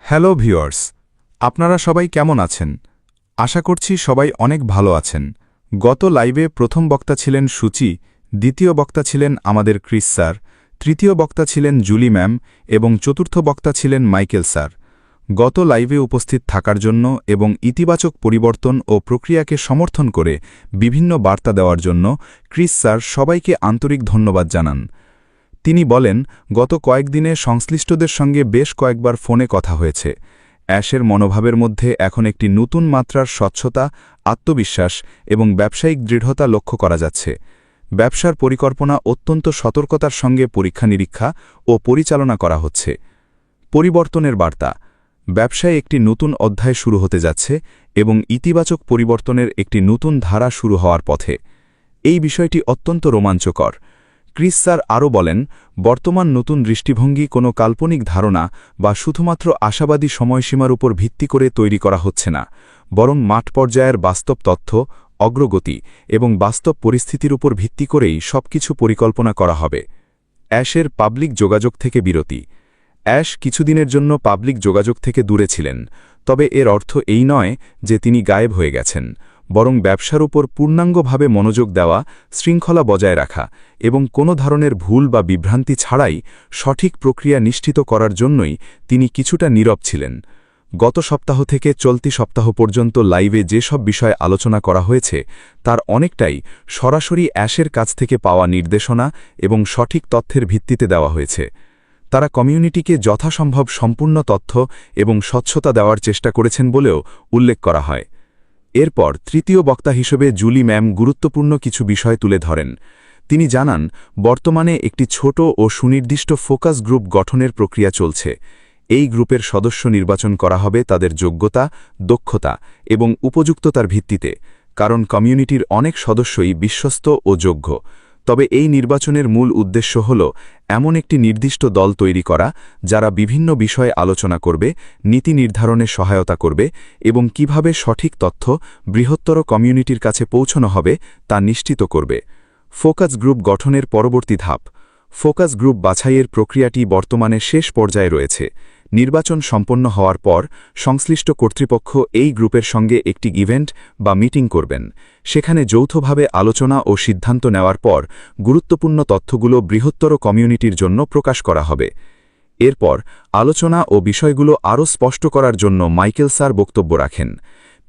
Hello viewers, আপনারা সবাই কেমন আছেন? আশা করছি সবাই অনেক ভালো আছেন। গত লাইভে প্রথম বক্তা ছিলেন সুচি, দ্বিতীয় বক্তা ছিলেন আমাদের ক্রিস স্যার, তৃতীয় বক্তা ছিলেন জুলি ম্যাম এবং চতুর্থ বক্তা ছিলেন মাইকেল স্যার। গত লাইভে উপস্থিত থাকার জন্য এবং ইতিবাচক পরিবর্তন ও প্রক্রিয়াকে সমর্থন করে বিভিন্ন বার্তা দেওয়ার জন্য ক্রিস স্যার সবাইকে আন্তরিক ধন্যবাদ জানান। তিনি বলেন, গত কয়েকদিনে সংশ্লিষ্টদের সঙ্গে বেশ কয়েকবার ফোনে কথা হয়েছে। অ্যাশের মনোভাবের মধ্যে এখন একটি নতুন মাত্রার স্বচ্ছতা, আত্মবিশ্বাস এবং ব্যবসায়িক দৃঢ়তা লক্ষ্য করা যাচ্ছে। ব্যবসার পরিকল্পনা অত্যন্ত সতর্কতার সঙ্গে পরীক্ষা-নিরীক্ষা ও পরিচালনা করা হচ্ছে। পরিবর্তনের বার্তা, ব্যবসায় একটি নতুন অধ্যায় শুরু হতে যাচ্ছে এবং ইতিবাচক পরিবর্তনের একটি নতুন ধারা শুরু হওয়ার পথে। এই বিষয়টি অত্যন্ত রোমাঞ্চকর। ক্রিস স্যার আরও বলেন, বর্তমান নতুন দৃষ্টিভঙ্গি কোনো কাল্পনিক ধারণা বা শুধুমাত্র আশাবাদী সময়সীমার উপর ভিত্তি করে তৈরি করা হচ্ছে না, বরং মাঠ পর্যায়ের বাস্তব তথ্য, অগ্রগতি এবং বাস্তব পরিস্থিতির উপর ভিত্তি করেই সবকিছু পরিকল্পনা করা হবে। অ্যাশের পাবলিক যোগাযোগ থেকে বিরতি। অ্যাশ কিছুদিনের জন্য পাবলিক যোগাযোগ থেকে দূরে ছিলেন, তবে এর অর্থ এই নয় যে তিনি গায়েব হয়ে গেছেন, বরং ব্যবসার উপর পূর্ণাঙ্গভাবে মনোযোগ দেওয়া, শৃঙ্খলা বজায় রাখা এবং কোনো ধরনের ভুল বা বিভ্রান্তি ছাড়াই সঠিক প্রক্রিয়া নিশ্চিত করার জন্যই তিনি কিছুটা নীরব ছিলেন। গত সপ্তাহ থেকে চলতি সপ্তাহ পর্যন্ত লাইভে যেসব বিষয়ে আলোচনা করা হয়েছে তার অনেকটাই সরাসরি অ্যাশের কাছ থেকে পাওয়া নির্দেশনা এবং সঠিক তথ্যের ভিত্তিতে দেওয়া হয়েছে। তারা কমিউনিটিকে যথাসম্ভব সম্পূর্ণ তথ্য এবং স্বচ্ছতা দেওয়ার চেষ্টা করেছেন বলেও উল্লেখ করা হয়। এরপর তৃতীয় বক্তা হিসেবে জুলি ম্যাম গুরুত্বপূর্ণ কিছু বিষয় তুলে ধরেন। তিনি জানান, বর্তমানে একটি ছোট ও সুনির্দিষ্ট ফোকাস গ্রুপ গঠনের প্রক্রিয়া চলছে। এই গ্রুপের সদস্য নির্বাচন করা হবে তাদের যোগ্যতা, দক্ষতা এবং উপযুক্ততার ভিত্তিতে, কারণ কমিউনিটির অনেক সদস্যই বিশ্বস্ত ও যোগ্য। তবে এই নির্বাচনের মূল উদ্দেশ্য হল এমন একটি নির্দিষ্ট দল তৈরি করা যারা বিভিন্ন বিষয়ে আলোচনা করবে, নীতি নির্ধারণে সহায়তা করবে এবং কিভাবে সঠিক তথ্য বৃহত্তর কমিউনিটির কাছে পৌঁছানো হবে তা নিশ্চিত করবে। ফোকাস গ্রুপ গঠনের পরবর্তী ধাপ। ফোকাস গ্রুপ বাছাইয়ের প্রক্রিয়াটি বর্তমানে শেষ পর্যায়ে রয়েছে। নির্বাচন সম্পন্ন হওয়ার পর সংশ্লিষ্ট কর্তৃপক্ষ এই গ্রুপের সঙ্গে একটি ইভেন্ট বা মিটিং করবেন। সেখানে যৌথভাবে আলোচনা ও সিদ্ধান্ত নেওয়ার পর গুরুত্বপূর্ণ তথ্যগুলো বৃহত্তর কমিউনিটির জন্য প্রকাশ করা হবে। এরপর আলোচনা ও বিষয়গুলো আরও স্পষ্ট করার জন্য মাইকেল স্যার বক্তব্য রাখেন।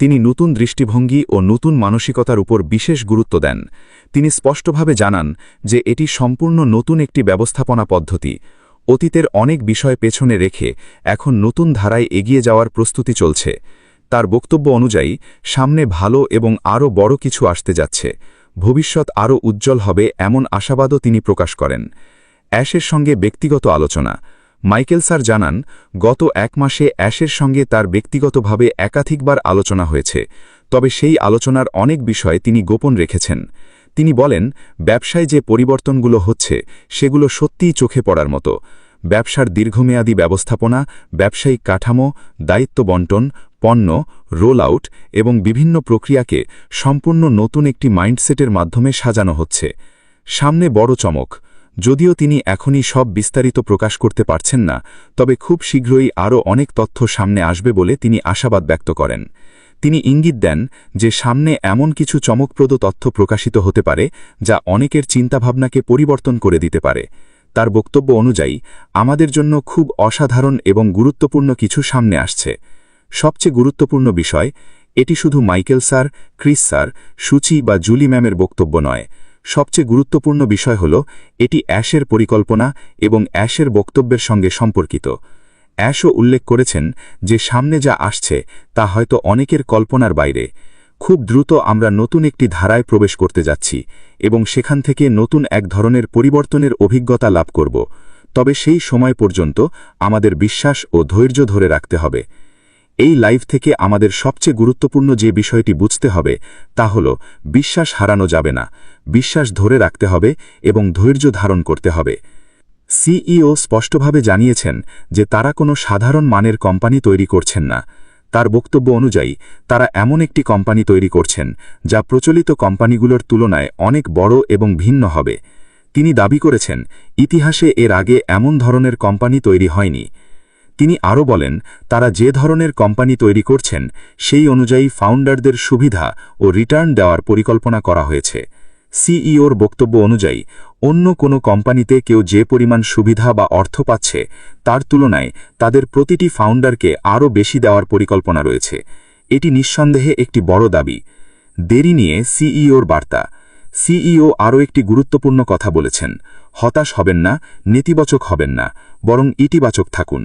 তিনি নতুন দৃষ্টিভঙ্গি ও নতুন মানসিকতার উপর বিশেষ গুরুত্ব দেন। তিনি স্পষ্টভাবে জানান যে এটি সম্পূর্ণ নতুন একটি ব্যবস্থাপনা পদ্ধতি। অতীতের অনেক বিষয় পেছনে রেখে এখন নতুন ধারায় এগিয়ে যাওয়ার প্রস্তুতি চলছে। তার বক্তব্য অনুযায়ী সামনে ভালো এবং আরও বড় কিছু আসতে যাচ্ছে। ভবিষ্যৎ আরও উজ্জ্বল হবে এমন আশাবাদও তিনি প্রকাশ করেন। অ্যাশের সঙ্গে ব্যক্তিগত আলোচনা। মাইকেল স্যার জানান, গত এক মাসে অ্যাশের সঙ্গে তার ব্যক্তিগতভাবে একাধিকবার আলোচনা হয়েছে, তবে সেই আলোচনার অনেক বিষয় তিনি গোপন রেখেছেন। তিনি বলেন, ব্যবসায় যে পরিবর্তনগুলো হচ্ছে সেগুলো সত্যিই চোখে পড়ার মতো। ব্যবসার দীর্ঘমেয়াদী ব্যবস্থাপনা, ব্যবসায়িক কাঠামো, দায়িত্ব বণ্টন, পণ্য, রোল আউট এবং বিভিন্ন প্রক্রিয়াকে সম্পূর্ণ নতুন একটি মাইন্ডসেটের মাধ্যমে সাজানো হচ্ছে। সামনে বড় চমক। যদিও তিনি এখনই সব বিস্তারিত প্রকাশ করতে পারছেন না, তবে খুব শীঘ্রই আরও অনেক তথ্য সামনে আসবে বলে তিনি আশাবাদ ব্যক্ত করেন। তিনি ইঙ্গিত দেন যে সামনে এমন কিছু চমকপ্রদ তথ্য প্রকাশিত হতে পারে যা অনেকের চিন্তাভাবনাকে পরিবর্তন করে দিতে পারে। তার বক্তব্য অনুযায়ী আমাদের জন্য খুব অসাধারণ এবং গুরুত্বপূর্ণ কিছু সামনে আসছে। সবচেয়ে গুরুত্বপূর্ণ বিষয়, এটি শুধু মাইকেল স্যার, ক্রিস স্যার, সুচি বা জুলি ম্যামের বক্তব্য নয়। সবচেয়ে গুরুত্বপূর্ণ বিষয় হল এটি অ্যাশের পরিকল্পনা এবং অ্যাশের বক্তব্যের সঙ্গে সম্পর্কিত। অ্যাশও উল্লেখ করেছেন যে সামনে যা আসছে তা হয়তো অনেকের কল্পনার বাইরে। খুব দ্রুত আমরা নতুন একটি ধারায় প্রবেশ করতে যাচ্ছি এবং সেখান থেকে নতুন এক ধরনের পরিবর্তনের অভিজ্ঞতা লাভ করব। তবে সেই সময় পর্যন্ত আমাদের বিশ্বাস ও ধৈর্য ধরে রাখতে হবে। এই লাইভ থেকে আমাদের সবচেয়ে গুরুত্বপূর্ণ যে বিষয়টি বুঝতে হবে তা হল, বিশ্বাস হারানো যাবে না, বিশ্বাস ধরে রাখতে হবে এবং ধৈর্য ধারণ করতে হবে। সিইও স্পষ্টভাবে জানিয়েছেন যে তারা কোনো সাধারণ মানের কোম্পানি তৈরি করছেন না। তার বক্তব্য অনুযায়ী তারা এমন একটি কোম্পানি তৈরি করছেন যা প্রচলিত কোম্পানিগুলোর তুলনায় অনেক বড় এবং ভিন্ন হবে। তিনি দাবি করেছেন, ইতিহাসে এর আগে এমন ধরনের কোম্পানি তৈরি হয়নি। তিনি আরও বলেন, তারা যে ধরনের কোম্পানি তৈরি করছেন সেই অনুযায়ী ফাউন্ডারদের সুবিধা ও রিটার্ন দেওয়ার পরিকল্পনা করা হয়েছে। সিইওর বক্তব্য অনুযায়ী অন্য কোনো কোম্পানিতে কেউ যে পরিমাণ সুবিধা বা অর্থ পাচ্ছে তার তুলনায় তাদের প্রতিটি ফাউন্ডারকে আরও বেশি দেওয়ার পরিকল্পনা রয়েছে। এটি নিঃসন্দেহে একটি বড় দাবি। দেরি নিয়ে সিইওর বার্তা। সিইও আরও একটি গুরুত্বপূর্ণ কথা বলেছেন, হতাশ হবেন না, নেতিবাচক হবেন না, বরং ইতিবাচক থাকুন।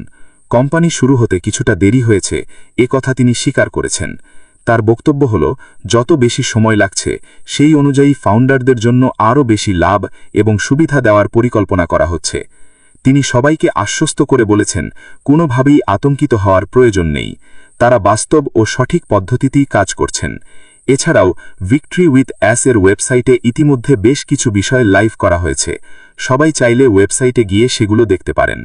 কোম্পানি শুরু হতে কিছুটা দেরি হয়েছে এ কথা তিনি স্বীকার করেছেন। তার বক্তব্য হল, যত বেশি সময় লাগছে সেই অনুযায়ী ফাউন্ডারদের জন্য আরও বেশি লাভ এবং সুবিধা দেওয়ার পরিকল্পনা করা হচ্ছে। তিনি সবাইকে আশ্বস্ত করে বলেছেন, কোনোভাবেই আতঙ্কিত হওয়ার প্রয়োজন নেই। তারা বাস্তব ও সঠিক পদ্ধতিতেই কাজ করছেন। এছাড়াও ভিক্টরি উইথ অ্যাস এর ওয়েবসাইটে ইতিমধ্যে বেশ কিছু বিষয় লাইভ করা হয়েছে। সবাই চাইলে ওয়েবসাইটে গিয়ে সেগুলো দেখতে পারেন।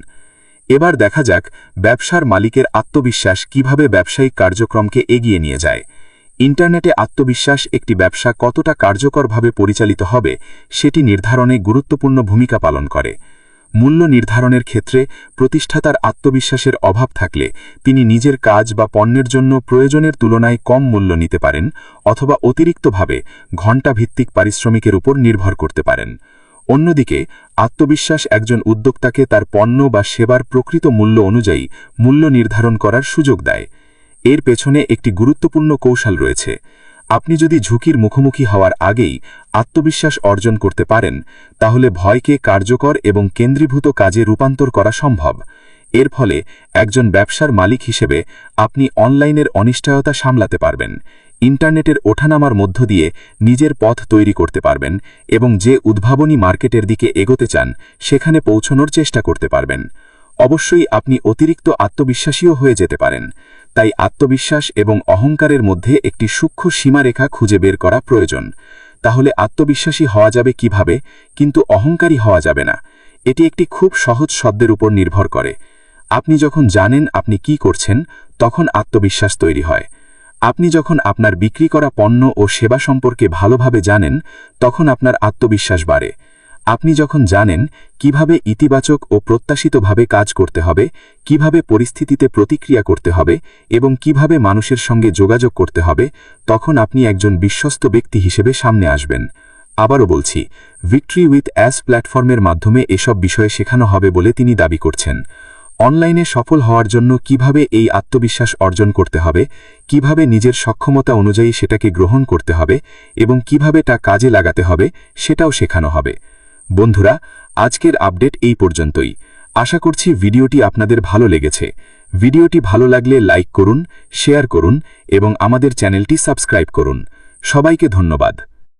এবার দেখা যাক ব্যবসার মালিকের আত্মবিশ্বাস কিভাবে ব্যবসায়িক কার্যক্রমকে এগিয়ে নিয়ে যায়। ইন্টারনেটে আত্মবিশ্বাস একটি ব্যবসা কতটা কার্যকরভাবে পরিচালিত হবে সেটি নির্ধারণে গুরুত্বপূর্ণ ভূমিকা পালন করে। মূল্য নির্ধারণের ক্ষেত্রে প্রতিষ্ঠাতার আত্মবিশ্বাসের অভাব থাকলে তিনি নিজের কাজ বা পণ্যের জন্য প্রয়োজনের তুলনায় কম মূল্য নিতে পারেন অথবা অতিরিক্তভাবে ঘণ্টাভিত্তিক পারিশ্রমিকের উপর নির্ভর করতে পারেন। অন্যদিকে আত্মবিশ্বাস একজন উদ্যোক্তাকে তার পণ্য বা সেবার প্রকৃত মূল্য অনুযায়ী মূল্য নির্ধারণ করার সুযোগ দেয়। এর পেছনে একটি গুরুত্বপূর্ণ কৌশল রয়েছে। আপনি যদি ঝুঁকির মুখোমুখি হওয়ার আগেই আত্মবিশ্বাস অর্জন করতে পারেন তাহলে ভয়কে কার্যকর এবং কেন্দ্রীভূত কাজে রূপান্তর করা সম্ভব। এর ফলে একজন ব্যবসার মালিক হিসেবে আপনি অনলাইনের অনিশ্চয়তা সামলাতে পারবেন, ইন্টারনেটের ওঠানামার মধ্য দিয়ে নিজের পথ তৈরি করতে পারবেন এবং যে উদ্ভাবনী মার্কেটের দিকে এগোতে চান সেখানে পৌঁছানোর চেষ্টা করতে পারবেন। অবশ্যই আপনি অতিরিক্ত আত্মবিশ্বাসীও হয়ে যেতে পারেন। তাই আত্মবিশ্বাস এবং অহংকারের মধ্যে একটি সূক্ষ্ম সীমারেখা খুঁজে বের করা প্রয়োজন। তাহলে আত্মবিশ্বাসী হওয়া যাবে কিভাবে, কিন্তু অহংকারী হওয়া যাবে না? এটি একটি খুব সহজ শব্দের উপর নির্ভর করে। আপনি যখন জানেন আপনি কি করছেন তখন আত্মবিশ্বাস তৈরি হয়। আপনি যখন আপনার বিক্রি করা পণ্য ও সেবা সম্পর্কে ভালোভাবে জানেন তখন আপনার আত্মবিশ্বাস বাড়ে। আপনি যখন জানেন কিভাবে ইতিবাচক ও প্রত্যাশিতভাবে কাজ করতে হবে, কিভাবে পরিস্থিতিতে প্রতিক্রিয়া করতে হবে এবং কিভাবে মানুষের সঙ্গে যোগাযোগ করতে হবে, তখন আপনি একজন বিশ্বস্ত ব্যক্তি হিসেবে সামনে আসবেন। আবারও বলছি, ভিক্টরি উইথ অ্যাস প্ল্যাটফর্মের মাধ্যমে এসব বিষয়ে শেখানো হবে বলে তিনি দাবি করছেন। অনলাইনে সফল হওয়ার জন্য কিভাবে এই আত্মবিশ্বাস অর্জন করতে হবে, কিভাবে নিজের সক্ষমতা অনুযায়ী সেটাকে গ্রহণ করতে হবে এবং কিভাবে তা কাজে লাগাতে হবে সেটাও শেখানো হবে। বন্ধুরা, আজকের আপডেট এই পর্যন্তই। আশা করছি ভিডিওটি আপনাদের ভালো লেগেছে। ভিডিওটি ভালো লাগলে লাইক করুন, শেয়ার করুন এবং আমাদের চ্যানেলটি সাবস্ক্রাইব করুন। সবাইকে ধন্যবাদ।